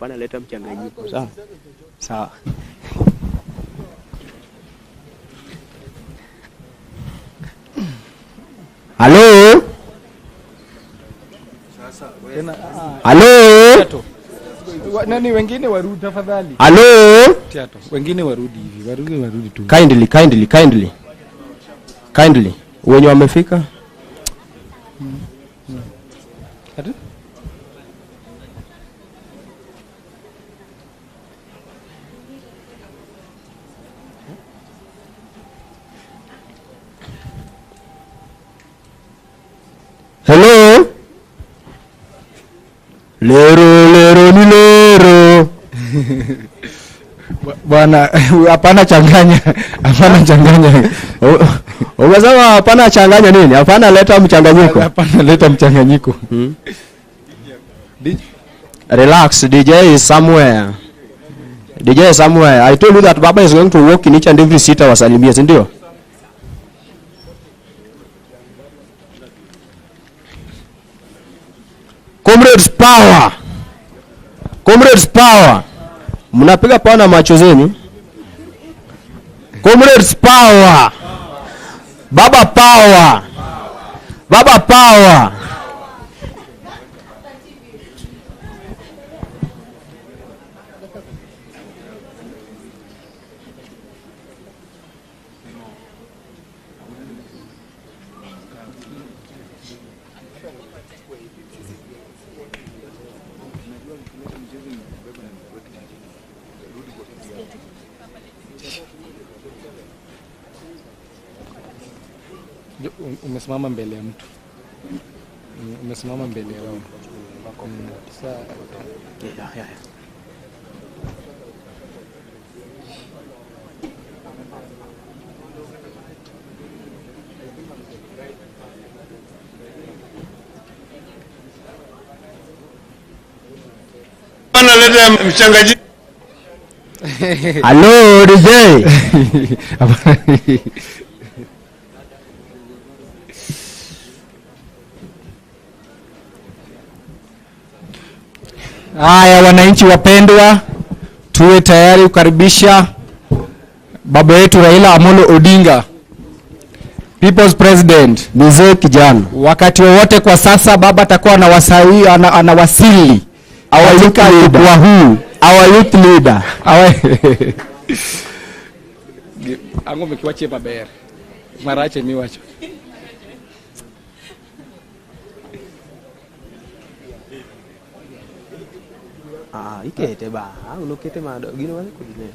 hapana leta mchanganyiko. Sawa? Sawa. Halo? Halo? Nani wengine warudi tafadhali? Halo? Tiato. Wengine warudi hivi. Warudi tu. Kindly. Wenye wamefika? Ati? Hello? Lero ni lero. Bwana hapana changanya. Umesema hapana changanya nini? Hapana leta mchanganyiko. Hapana leta mchanganyiko. Relax, DJ is somewhere. I told you that Baba is going to walk in each and every seat wasalimie, si ndio? Comrades power. Mnapiga power na macho zenu. Comrades power. Baba power. Umesimama mbele ya mtu. Umesimama mbele ya wao. Yeah. Analeta mchanganyiko. Hello DJ. Haya, wananchi wapendwa, tuwe tayari kukaribisha baba yetu Raila Amolo Odinga, People's President, mzee kijana. Wakati wowote kwa sasa baba atakuwa anawasili. Our youth leader. Ango mekiwache babere. Marache miwacho. Ikete ba. Unokete mado gino wale kudile.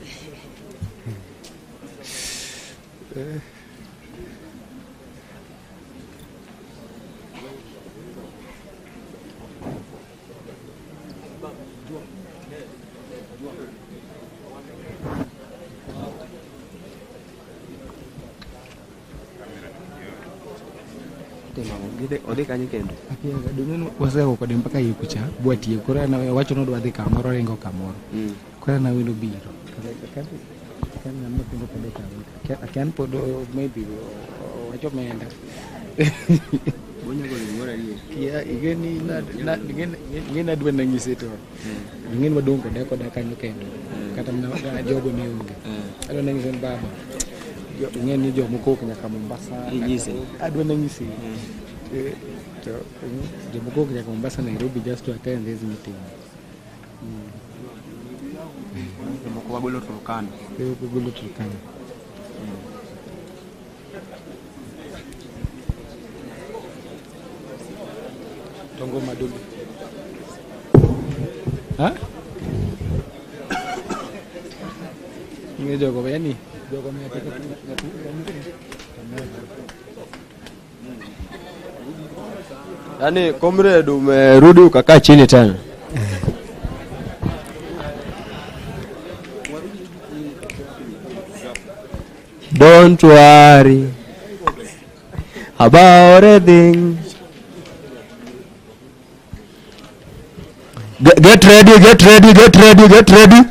Ode kanyo kendo. Duneno wasego kode mpaka yukucha bwatie kora na wacho no dwa dhi kamoro rengo kamoro. Kora na wino biro. Kan na mapingo kode kamoro. Akan podo maybe wacho menda. Bonya gole ngora rie. Ya igeni na dwa nangise to. Ngeni madong kode kanyo kendo. Kata na jogo ne unge. Ado nangise baba. Ngeni jo moko nyaka Mombasa. Adwa nangise. Jomoko kuja Mombasa Nairobi just to attend this meeting. Jomoko wagolo Turkana. Tongo madubi. Ha? Ni jogo yani jogo mmetaka Yaani comrade umerudi ukakaa chini tena. Don't worry about anything. Get ready.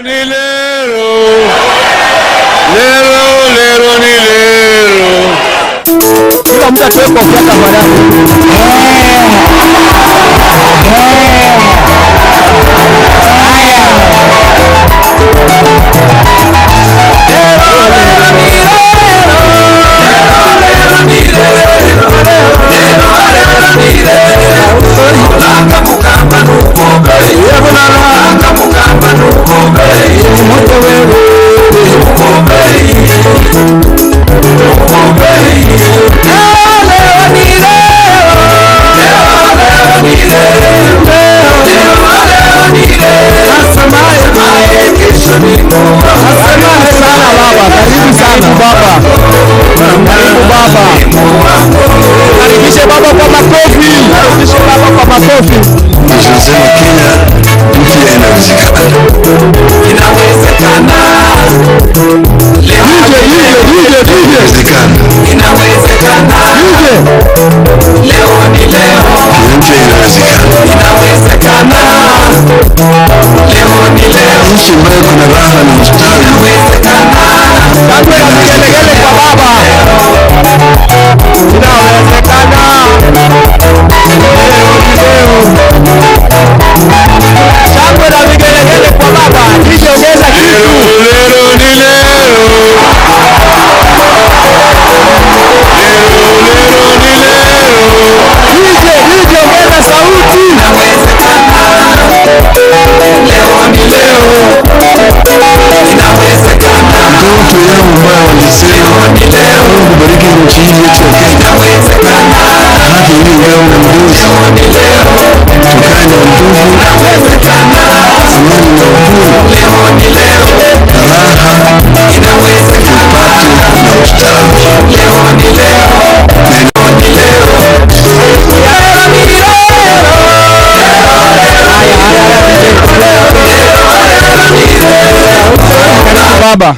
ni lero. Lero ni lero. Kila mtu atoe kofia tafadhali. Karibishe baba kwa makofi. Karibishe baba kwa makofi. Tunasema Kenya nchi inawezekana. Inawezekana. Inawezekana. Leo ni leo. Nchi inawezekana. Inawezekana. Leo ni leo. Nchi ambayo kuna raha na ustawi. Inawezekana. Kabla ya vigelegele kwa baba. Inawezekana. Shangwe na vigelegele kwa baba. Hicho ongeza kitu. Lero ni lero. Hicho ongeza sauti. Inawezekana. Leo ni leo. Inawezekana. Ndoto yao ambayo walisema ni leo. Kubariki nchi hii yetu ya Kenya. Inawezekana. Haki ili leo na mbuzi. Ni leo. Tukae na nguvu. Inawezekana. Amani na uhuru. Leo ni leo. Raha. Inawezekana. Tupate na ustawi. Leo ni leo. Leo ni leo. Baba.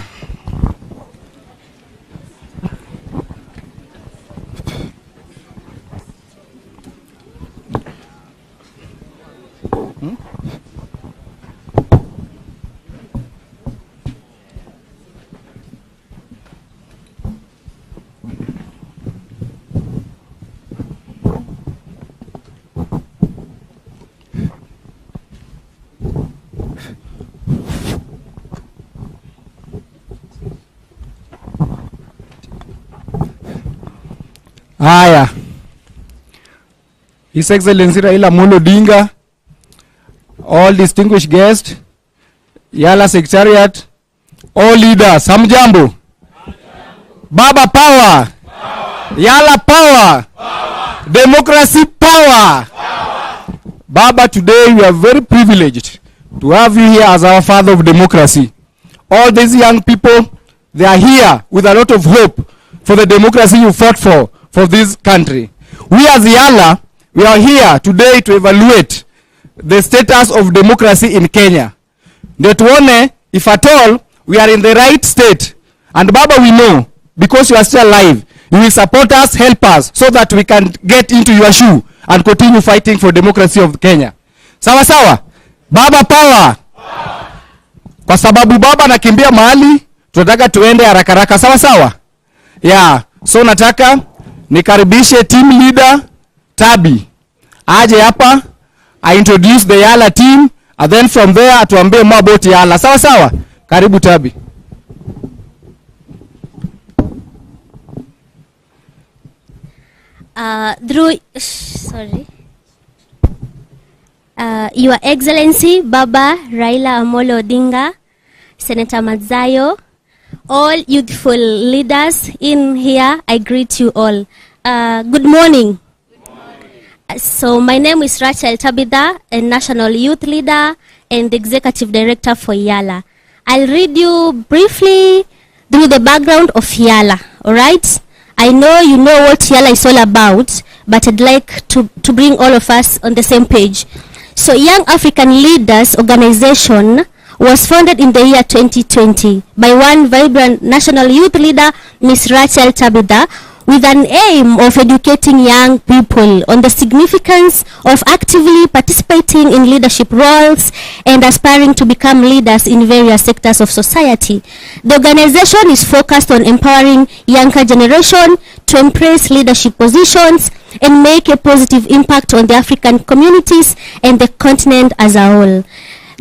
Haya. His Excellency Raila Odinga, all distinguished guests, Yala Secretariat, all leaders, hamjambo. Baba power. Yala power. Democracy power. Baba, today we are very privileged to have you here as our father of democracy. All these young people, they are here with a lot of hope for the democracy you fought for this country. We as Yala, we are here today to evaluate the status of democracy in Kenya. That one, if at all, we are in the right state. And Baba, we know, because you are still alive, you will support us, help us, so that we can get into your shoe and continue fighting for democracy of Kenya. Sawa sawa? Baba power. Kwa sababu baba nakimbia mahali, tunataka tuende haraka haraka. Sawa sawa? Yeah. So nataka nikaribishe team leader Tabi aje hapa, I introduce the Yala team, and then from there atuambie more about Yala. Sawa sawa? Karibu Tabi. Your Excellency Baba Raila Odinga, Senator Mazayo, all youthful leaders in here, I greet you all. Good morning. So my name is Rachel Tabitha, a national youth leader and executive director for Yala. I'll read you briefly through the background of Yala, all right? I know you know what Yala is all about, but I'd like to bring all of us on the same page. So Young African Leaders Organization was founded in the year 2020 by one vibrant national youth leader, Ms. Rachel Tabitha, with an aim of educating young people on the significance of actively participating in leadership roles and aspiring to become leaders in various sectors of society. The organization is focused on empowering younger generation to embrace leadership positions and make a positive impact on the African communities and the continent as a whole.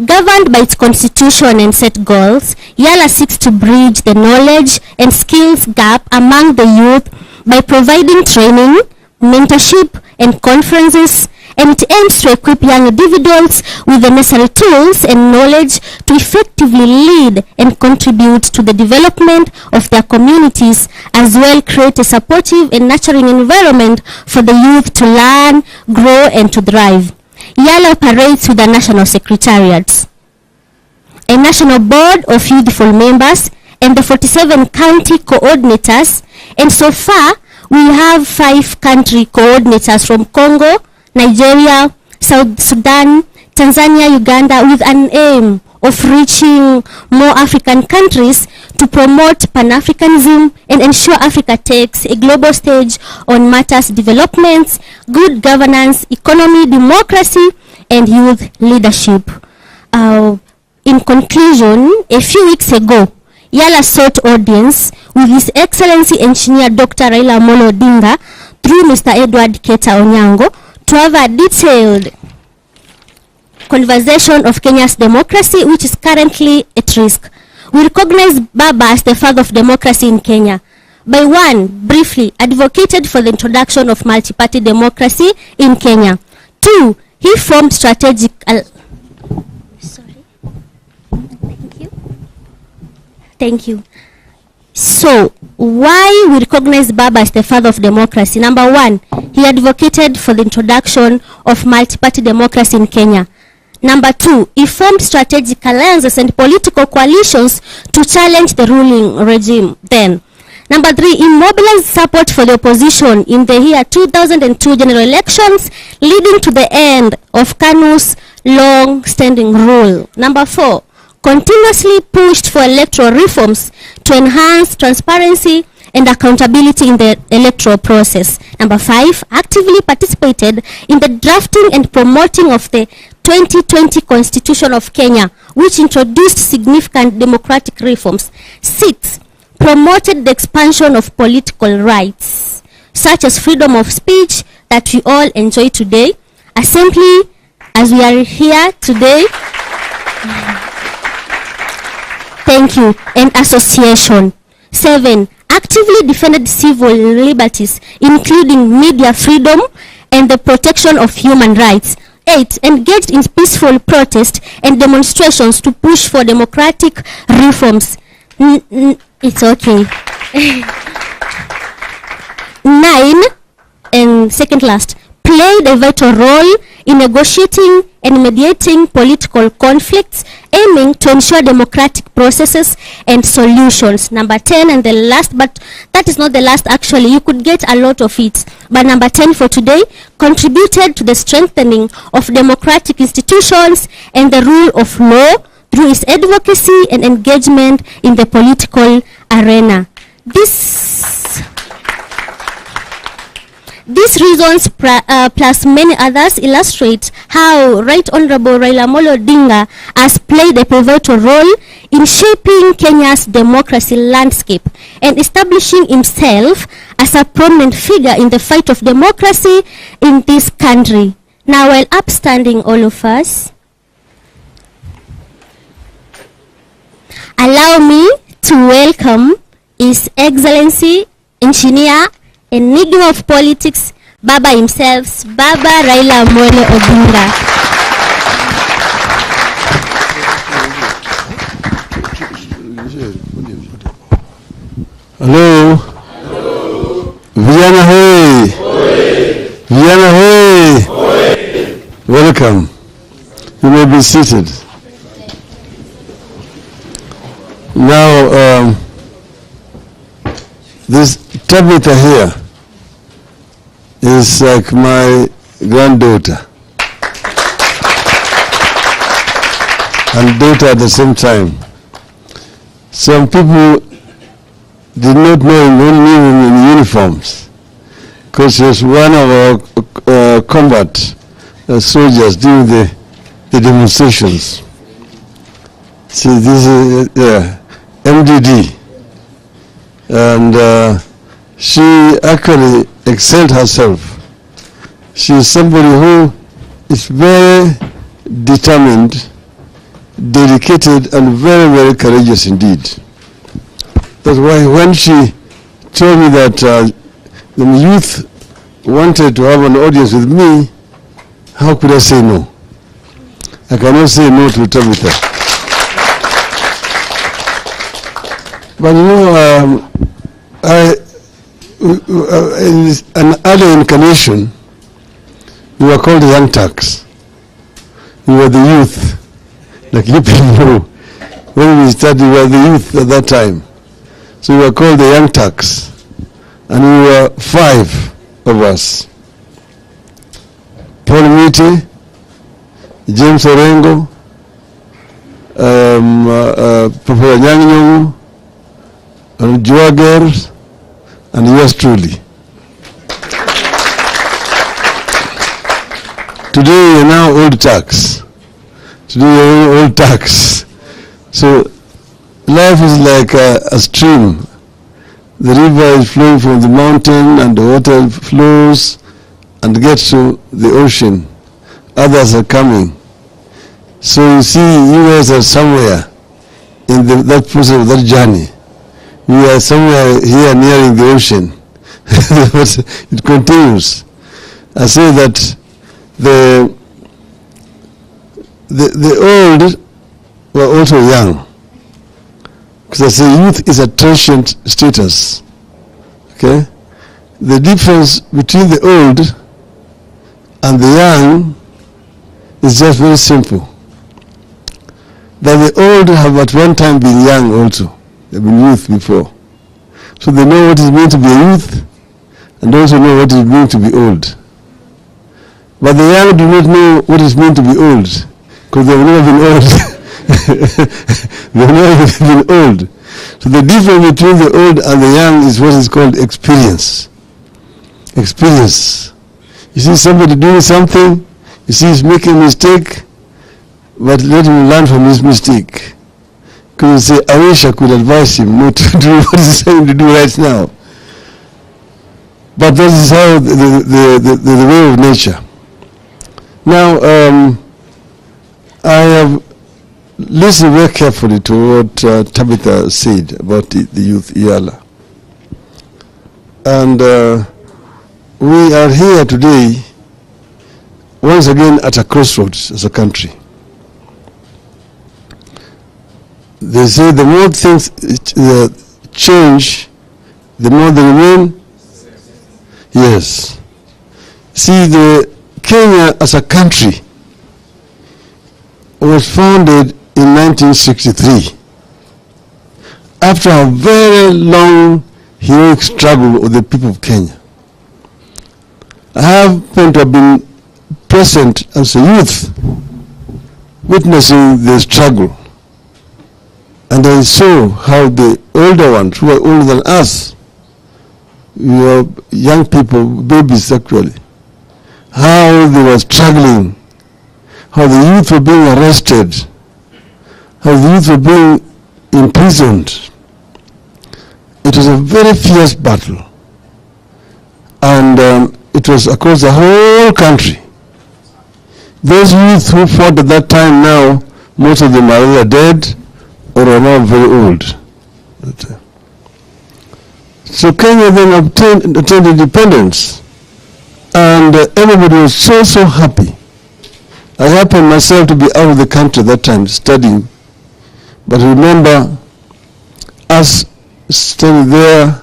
Governed by its constitution and set goals, YALA seeks to bridge the knowledge and skills gap among the youth by providing training, mentorship, and conferences, and it aims to equip young individuals with the necessary tools and knowledge to effectively lead and contribute to the development of their communities, as well create a supportive and nurturing environment for the youth to learn, grow, and to thrive. YALA operates with a national secretariat, a national board of youthful members, and the 47 county coordinators, and so far we have 5 country coordinators from Congo, Nigeria, South Sudan, Tanzania, Uganda, with an aim of reaching more African countries to promote Pan-Africanism and ensure Africa takes a global stage on matters developments, good governance, economy, democracy, and youth leadership. In conclusion, a few weeks ago, YALA sought audience with His Excellency Engineer Dr. Raila Odinga through Mr. Edward Keta Onyango to have a detailed conversation of Kenya's democracy, which is currently at risk. We recognize Baba as the father of democracy in Kenya. By one, briefly, advocated for the introduction of multi-party democracy in Kenya. 2, he formed strategic... Thank you. So, why we recognize Baba as the father of democracy? Number 1, he advocated for the introduction of multi-party democracy in Kenya. Number 2, he formed strategic alliances and political coalitions to challenge the ruling regime then. Number 3, he mobilized support for the opposition in the year 2002 general elections, leading to the end of KANU's long-standing rule. Number 4, continuously pushed for electoral reforms to enhance transparency and accountability in the electoral process. Number 5, actively participated in the drafting and promoting of the 2020 Constitution of Kenya, which introduced significant democratic reforms. 6, promoted the expansion of political rights, such as freedom of speech that we all enjoy today, assembly as we are here today. Thank you. And association. 7, actively defended civil liberties, including media freedom and the protection of human rights. 8, engaged in peaceful protest and demonstrations to push for democratic reforms. It's okay. 9, and second last, played a vital role in negotiating and mediating political conflicts, aiming to ensure democratic processes and solutions. Number 10, and the last, but that is not the last actually, you could get a lot of it. But number 10 for today, contributed to the strengthening of democratic institutions and the rule of law through his advocacy and engagement in the political arena. These reasons plus many others illustrate how Right Honorable Raila Odinga has played a pivotal role in shaping Kenya's democracy landscape and establishing himself as a prominent figure in the fight of democracy in this country. Now, while upstanding all of us, allow me to welcome His Excellency Engineer, enigma of politics, Baba himself, Baba Raila Odinga. Hello. Vijana hoi. Vijana hoi. Welcome. You may be seated. Now, this Tabitha here is like my granddaughter and daughter at the same time. Some people did not know him, only knew him in uniforms, because he was one of our combat soldiers during the demonstrations. See, this is MDD, and she actually excelled herself. She is somebody who is very determined, dedicated, and very, very courageous indeed. That's why when she told me that the youth wanted to have an audience with me, how could I say no? I cannot say no to Tabitha. But you know, in an early incarnation, we were called the young Turks. We were the youth, like you people know. When we started, we were the youth at that time. So we were called the young Turks. And we were 5 of us. Paul Miti, James Orengo, Papa Nyang'nyong, and Joager, and yours truly. Today we are now old Turks. Today we are old Turks. So life is like a stream. The river is flowing from the mountain and the water flows and gets to the ocean. Others are coming. So you see, you guys are somewhere in that process of that journey. We are somewhere here nearing the ocean. It continues. I say that the old were also young. Because I say youth is a transient status. Okay? The difference between the old and the young is just very simple. That the old have at one time been young also. They've been youth before. So they know what it means to be a youth and also know what it means to be old. But the young do not know what it means to be old because they've never been old. They've never been old. So the difference between the old and the young is what is called experience. Experience. You see somebody doing something, you see he's making a mistake, but let him learn from his mistake. Because you say, I wish I could advise him not to do what he's trying to do right now. But that is how the way of nature. Now, I have listened very carefully to what Tabitha said about the youth Iyala. And we are here today, once again at a crossroads as a country. They say the more things change, the more they remain. Yes. See, the Kenya as a country was founded in 1963 after a very long heroic struggle of the people of Kenya. I happened to have been present as a youth witnessing the struggle, and I saw how the older ones, who were older than us, we were young people, babies actually, how they were struggling, how the youth were being arrested, how the youth were being imprisoned. It was a very fierce battle, and it was across the whole country. Those youth who fought at that time now, most of them are either dead or are now very old. So Kenya then attained independence, and everybody was so happy. I happened myself to be out of the country at that time studying, but remember us standing there.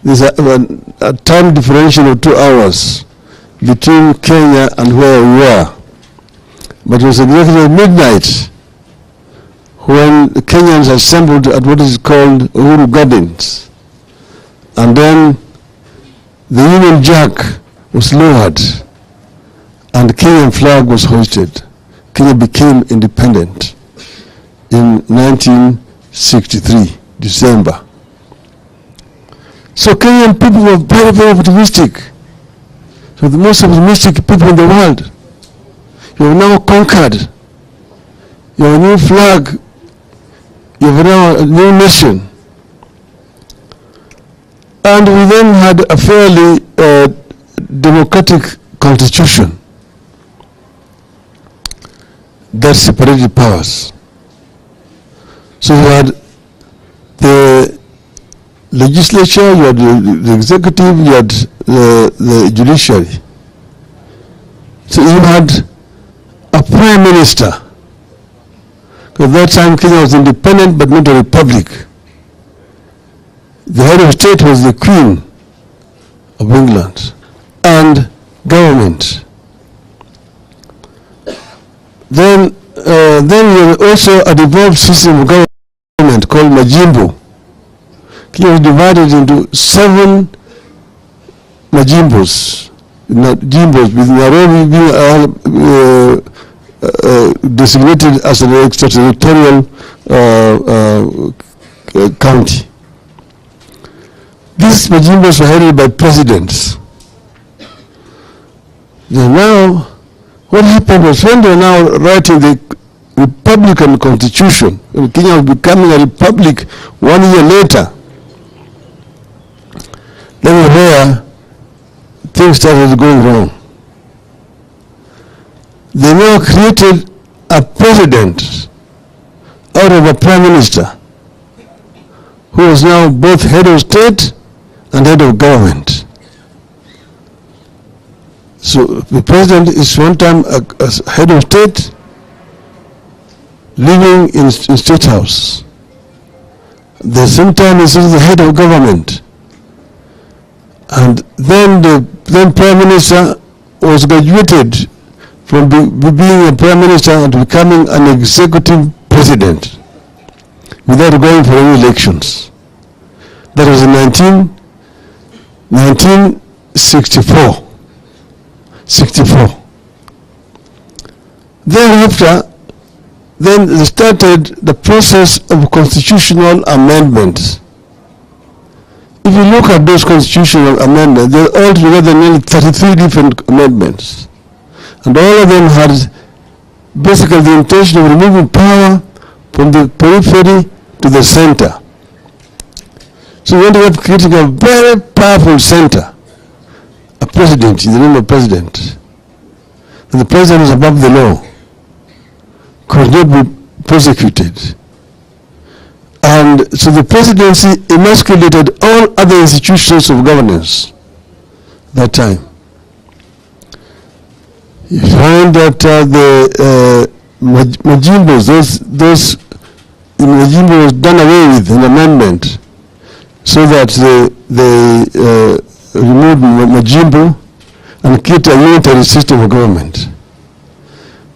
There's a time differential of 2 hours between Kenya and where we were. But it was exactly at midnight when the Kenyans assembled at what is called Uhuru Gardens. And then the Union Jack was lowered and the Kenyan flag was hoisted. Kenya became independent in 1963, December. So Kenyan people were very, very optimistic. So the most optimistic people in the world. You have now conquered. You have a new flag. You have now a new nation. And we then had a fairly democratic constitution that separated powers. So you had the legislature, you had the executive, you had the judiciary. So you had a prime minister. At that time Kenya was independent but not a republic. The head of state was the Queen of England and government. Then we had also a devolved system of government called majimbo. Kenya was divided into 7 majimbos, with Nairobi being designated as an extraterritorial county. These majimbos were headed by presidents. Now, what happened was when they were now writing the Republican Constitution, Kenya was becoming a republic 1 year later, then where things started going wrong. They now created a president out of a prime minister who was now both head of state and head of government. So the president is one time a head of state living in state house. The same time he's the head of government. And then the then prime minister was graduated from being a prime minister and becoming an executive president without going for any elections. That was in 1964. Thereafter, then they started the process of constitutional amendments. If you look at those constitutional amendments, they're all together nearly 33 different amendments. And all of them had basically the intention of removing power from the periphery to the center. So we ended up creating a very powerful center, a president in the name of president. And the president is above the law, could not be prosecuted. And so the presidency emasculated all other institutions of governance that time. You find that the majimbos, those majimbo was done away with an amendment so that they removed majimbo and created a unitary system of government.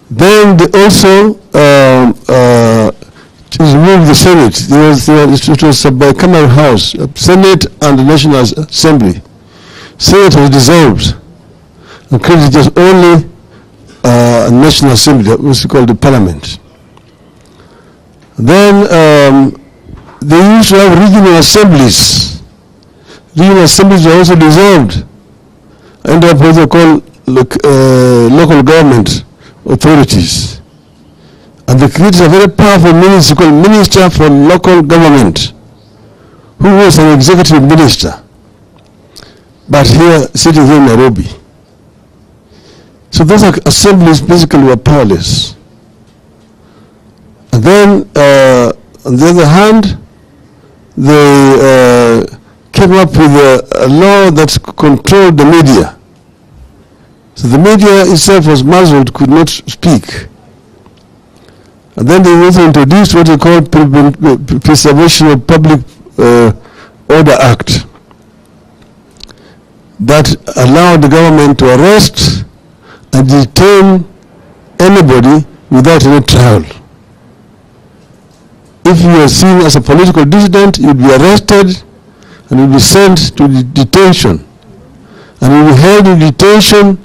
Then they also removed the Senate. It was a bicameral house, Senate and the National Assembly. Senate was dissolved and created just only a National Assembly, that was called the Parliament. Then they used to have regional assemblies. Regional assemblies were also dissolved. Ended up what they call local government authorities. And they created a very powerful ministry called Minister for Local Government, who was an executive minister, but sitting here in Nairobi. So those assemblies basically were powerless. And then, on the other hand, they came up with a law that controlled the media. So the media itself was muzzled, could not speak. And then they also introduced what they call Preservation of Public Order Act, that allowed the government to arrest and detain anybody without any trial. If you are seen as a political dissident, you'd be arrested and you'd be sent to detention. And you'll be held in detention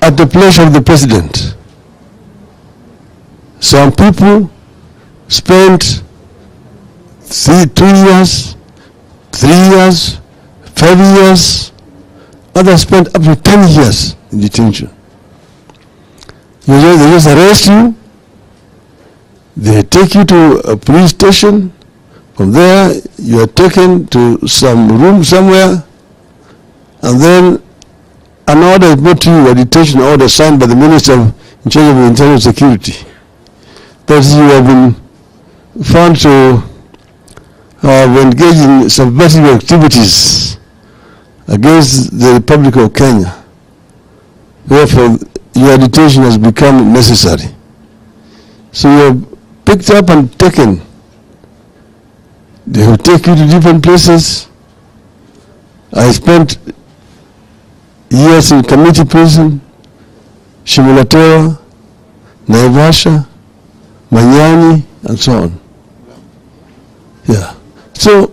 at the pleasure of the president. Some people spent 2 years 3 years, 5 years. Others spent up to 10 years in detention. They just arrest you. They take you to a police station. From there, you are taken to some room somewhere, and then an order is made to you, a detention order signed by the Minister in charge of Internal Security, that you have been found to have engaged in subversive activities against the Republic of Kenya. Therefore, your detention has become necessary. So you are picked up and taken. They will take you to different places. I spent years in community prison, Shimulatewa, Naivasha, Manyani, and so on. Yeah. So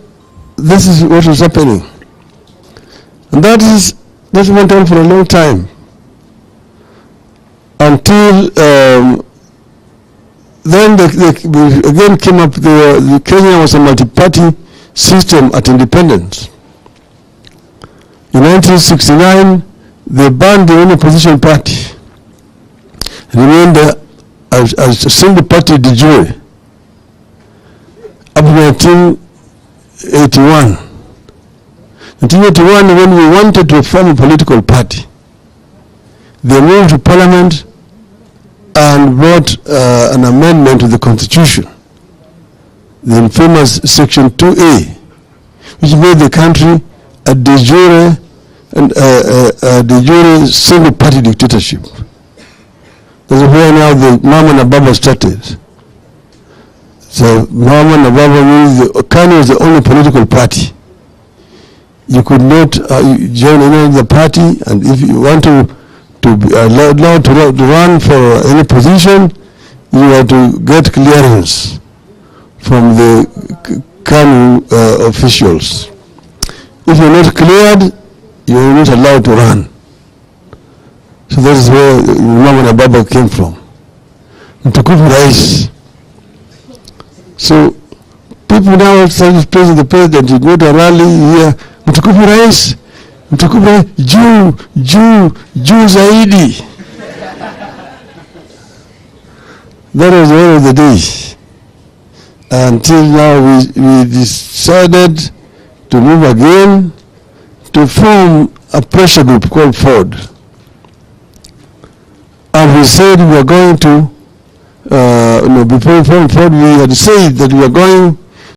this is what was happening. And that went on for a long time. Until then they again came up, the Kenya was a multi-party system at independence. In 1969, they banned the only opposition party. Remained as a single party de jure up to 1981. 1981, when we wanted to form a political party, they moved to Parliament and brought an amendment to the Constitution, the infamous Section 2A, which made the country a de jure single party dictatorship. That's where now the Mama and Baba started. So Mama and Baba means Kenya was the only political party. You could not join any other party, and if you want to be allowed to run for any position, you have to get clearance from the Kanu officials. If you're not cleared, you're not allowed to run. So that is where Mama na Baba came from. Mtukufu Rais. So people now start praising the president. You go to a rally here, Mtukufu Rais, Mtukufu Rais, juu zaidi. That was the end of the day. Until now we decided to move again to form a pressure group called Ford. And we said we were going to, before we formed Ford, we had said that we were going